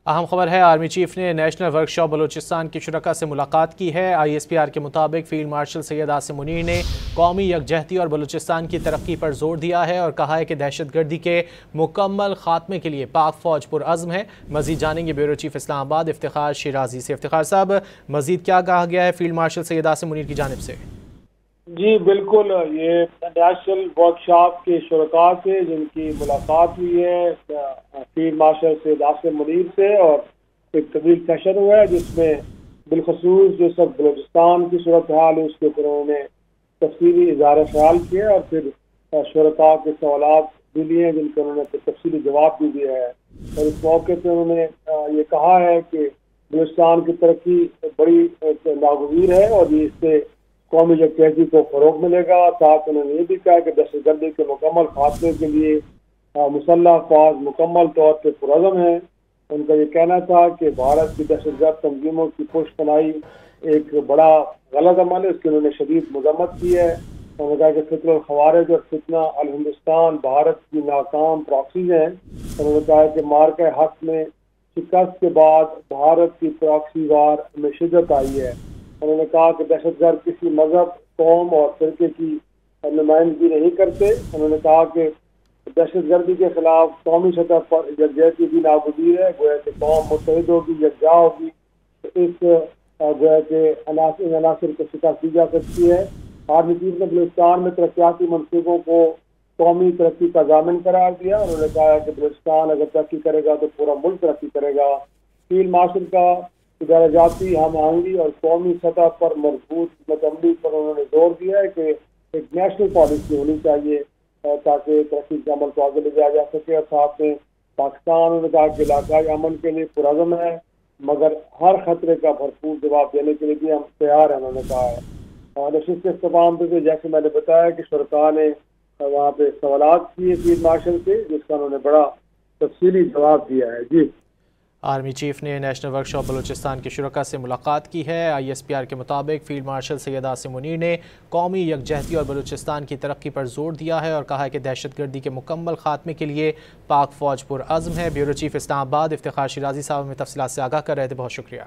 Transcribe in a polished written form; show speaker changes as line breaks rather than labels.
اہم خبر ہے، آرمی چیف نے نیشنل ورکشاپ بلوچستان کے شرکاء سے ملاقات کی ہے۔ آئی ایس پی آر کے مطابق فیلڈ مارشل سید عاصم منیر نے قومی یکجہتی اور بلوچستان کی ترقی پر زور دیا ہے اور کہا ہے کہ دہشت گردی کے مکمل خاتمے کے لیے پاک فوج پرعزم ہے۔ مزید جانیں گے بیورو چیف اسلام آباد افتخار شیرازی سے۔ افتخار صاحب، مزید کیا کہا گیا ہے فیلڈ مارشل سید عاصم منیر کی جانب سے؟
جی بالکل، یہ نیشنل ورکشاپ کے شرکاء سے جن کی ملاقات ہوئی ہے فیلڈ مارشل سید عاصم منیر سے، اور ایک طویل سیشن ہوا ہے جس میں بالخصوص جو سب بلوچستان کی صورتحال ہے اس کے اوپر انہوں نے تفصیلی اظہار خیال کیا اور پھر شرکاء کے سوالات بھی لیے ہیں جن کے انہوں نے تفصیلی جواب بھی دیا ہے۔ اور اس موقع پہ انہوں نے یہ کہا ہے کہ بلوچستان کی ترقی بڑی ناگزیر ہے اور یہ اس سے قومی یکجہتی کو فروغ ملے گا۔ ساتھ انہوں نے یہ بھی کہا کہ دہشت گردی کے مکمل خاتمے کے لیے مسلح افواج مکمل طور پہ پرعزم ہیں۔ ان کا یہ کہنا تھا کہ بھارت کی دہشت گرد تنظیموں کی پشت پناہی ایک بڑا غلط عمل ہے، اس کی انہوں نے شدید مذمت کی ہے۔ انہوں نے کہا کہ فکر الخوارج اور فتنہ الہندوستان بھارت کی ناکام پراکسیز ہیں۔ انہوں نے کہا کہ مارکہ حق میں شکست کے بعد بھارت کی پراکسی وار میں شدت آئی ہے۔ انہوں نے کہا کہ دہشت گرد کسی مذہب، قوم اور فرقے کی نمائندگی نہیں کرتے۔ انہوں نے کہا کہ دہشت گردی کے خلاف قومی سطح پر یکجہتی بھی ناگزیر ہے۔ گویا کہ قوم متحد ہوگی، یکجا ہوگی تو اس گویا کہ عناصر کو شکست دی جا سکتی ہے۔ آرمی چیف نے بلوچستان میں ترقیاتی منصوبوں کو قومی ترقی کا ضامن قرار دیا۔ انہوں نے کہا کہ بلوچستان اگر ترقی کرے گا تو پورا ملک ترقی کرے گا۔ فیلڈ مارشل کا ادارہ جاتی ہم آہنگی اور قومی سطح پر مضبوط حکمت عملی پر انہوں نے زور دیا ہے کہ ایک نیشنل پالیسی ہونی چاہیے تاکہ ترقی کے عمل کو آگے لے جایا جا سکے۔ اور ساتھ میں پاکستان انہوں نے کہا کہ علاقائی امن کے لیے پرعزم ہے مگر ہر خطرے کا بھرپور جواب دینے کے لیے بھی ہم تیار ہیں، انہوں نے کہا ہے۔ نشست کے اختتام پہ جیسے میں نے بتایا کہ شرکاء نے وہاں پہ سوالات کیے فیلڈ مارشل سے، جس کا انہوں نے بڑا تفصیلی جواب دیا ہے۔ جی،
آرمی چیف نے نیشنل ورکشاپ بلوچستان کے شرکاء سے ملاقات کی ہے۔ آئی ایس پی آر کے مطابق فیلڈ مارشل سید عاصم منیر نے قومی یکجہتی اور بلوچستان کی ترقی پر زور دیا ہے اور کہا ہے کہ دہشت گردی کے مکمل خاتمے کے لیے پاک فوج پرعزم ہے۔ بیورو چیف اسلام آباد افتخار شیرازی صاحب میں تفصیلات سے آگاہ کر رہے تھے، بہت شکریہ۔